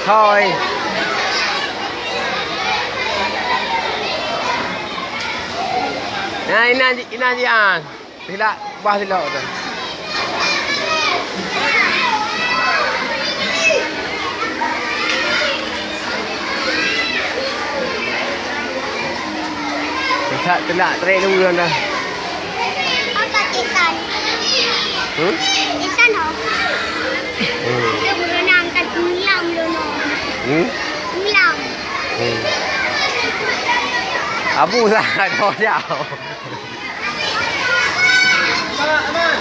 thôi nah ini aja tidak bah tidak tu tidak trek dulu dah apa ikan ikan dia berenang kat ulang lono ulang abu sangat jauh aman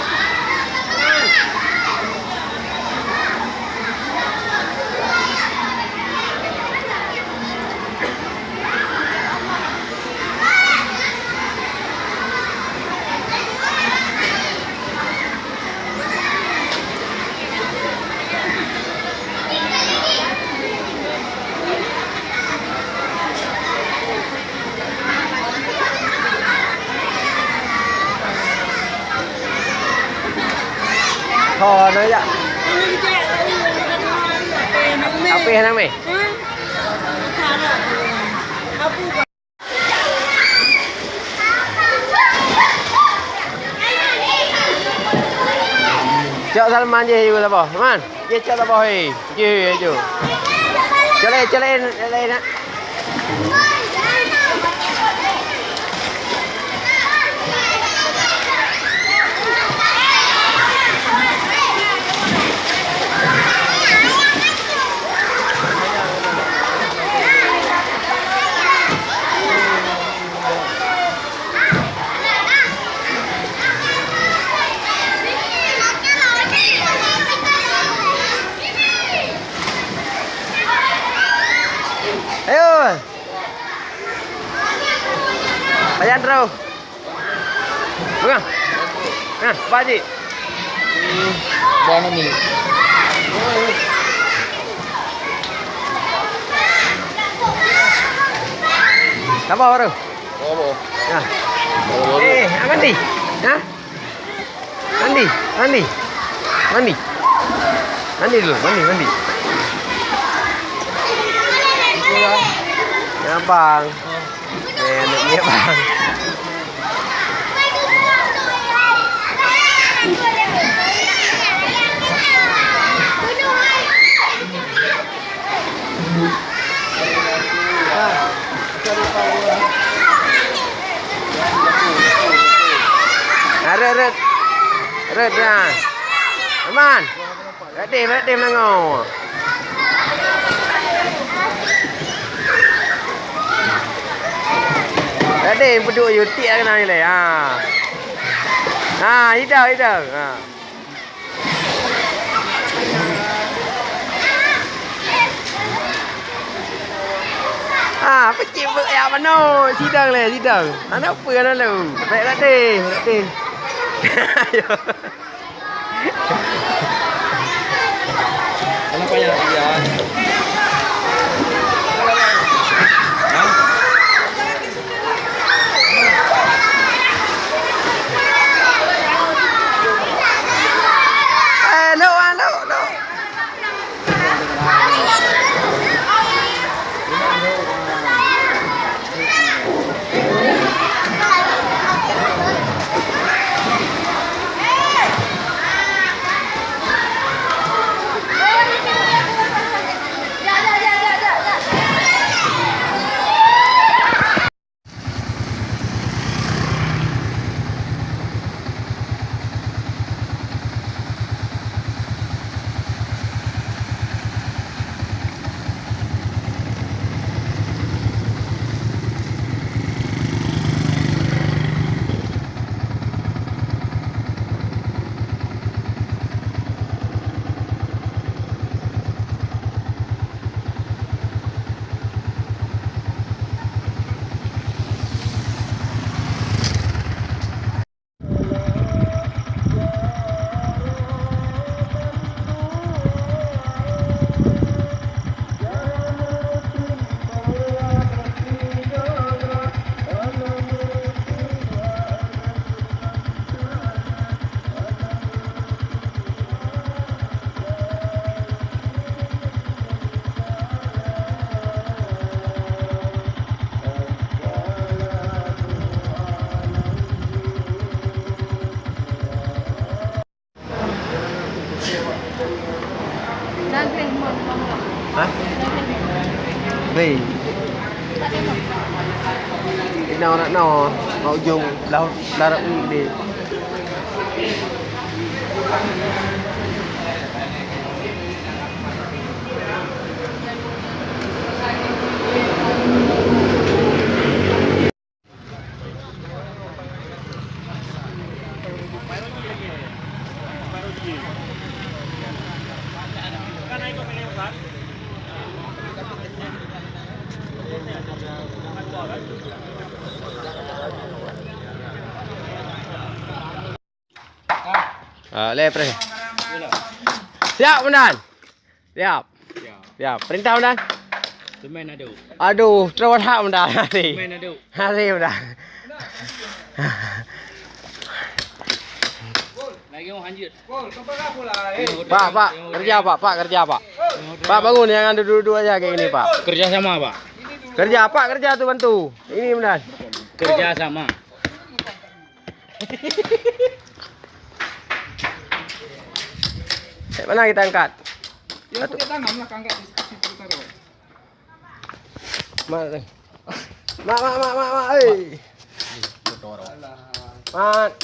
thôi nữa dạ apa yang namanya chợ Salman gì là bỏ man gì chợ là bỏ gì gì cho lên đó ayo Bayan terus bukan nah apa sih Bawang ni. apa baru Oh. nah mandi nah mandi dulu mandi ya bang enaknya bang red ya aman redim nangau redim peduk you tiak kena ni le hidau pecik ya mano sidang anak apa ana lu baik redim Kenapa ya? No. no mau dùng đâu là đi lepre. Siap Menan. Siap. Siap. Perintah Menan. Semen adu. Aduh, terus hak Menan hari. Semen adu. Hari Menan. Lagi mau lanjut. Pak, kerja Pak, kerja Pak. Pak bangun, jangan duduk-duduk aja kayak gini Pak. Kerja sama Pak. Kerja Pak, kerja tuh bantu. Ini Menan. Kerja sama. Mana kita angkat? Ya pakai tangan lah angkat di situ taruh. Mak. Mak.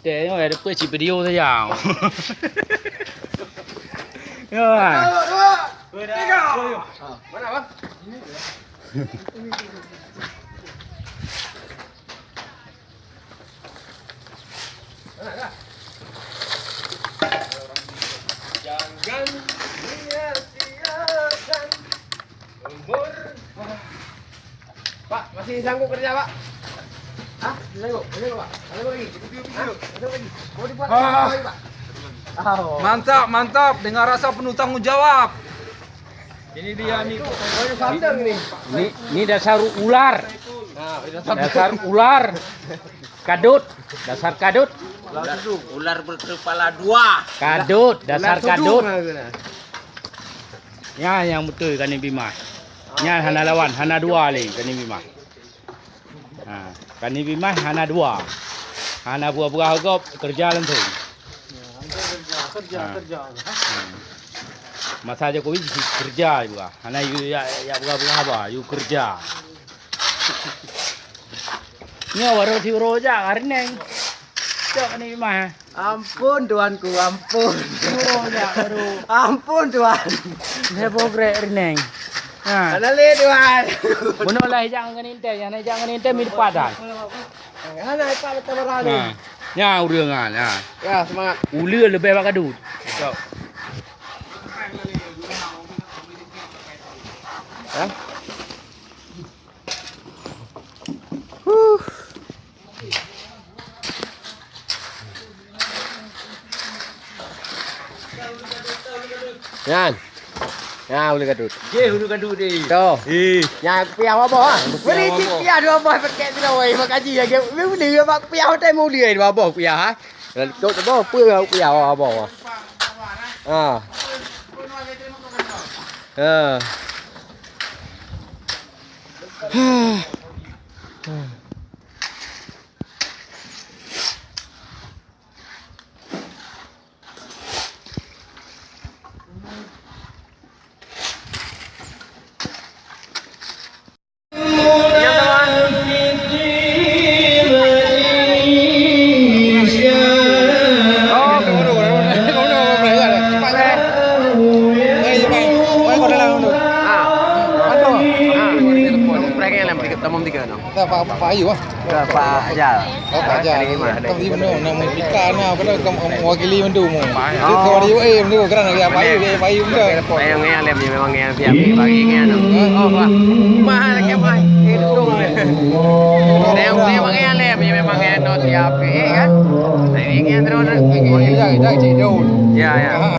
Để nó để quay chỉ video thôi nhào. Rồi. Mana Bang? Jangan sia-siakan umur. Pak, masih sanggup kerja Pak? Hah? Sanggup? Sanggup Pak? Sanggup lagi? Sanggup lagi? Mau dibuat lagi Pak? Mantap, mantap. Dengan rasa penuh tanggung jawab. Ini dia nih. Banyak sandang nih. Ini dasar ular. Dasar ular. Kadut. Dasar kadut. Ular berkepala dua. Kadut. Dasar kadut. Ya yang betul kan Bima. Nya hana lawan, hana dua lagi kan Bima. Ha, kan Bima hana dua. Hana buah-buah gop kerja langsung. Kerja. Masa Jokowi kerja juga. Hana ya buah-buah apa? You kerja. Ni baru si roja hari ni. Cok ni Bima. Ampun tuanku, ampun. Roja baru. Ampun tuan. Saya progres hari ni. Ha. Anale tuan. Benar lah jangan jangan inte mi padan. Ana ipa betul orang ni. Ha. Ya urengan ha. Ya, semangat. Ulir lebih bakal kadut. Cok. Ha? Yan. Ya, boleh kadut. Ye hulu kadut ni. Tu. Eh. Nhà piao apa ha? Beri cik piao dua boy pakai tu oi makaji ya. Beli apa piao tai mau lihat dua boy piao ha. Tu tu boy piao piao apa. Ah. Ah. Pak Ayu ah. Pak Ajal. Oh, Pak Ajal. Kau di mana? Nama ikan ah. Pada kamu mewakili mendu mu. Oh. Kau di mendu kerana dia Pak Ayu, Pak Ayu mendu. Yang ngel dia memang ngel siap bagi ngel. Oh, Pak. Mahal ke mai. Itu. Yang memang ngel dia memang ngel no tiap kan. Ini ngel terus. Kita cik jauh. Ya, ya.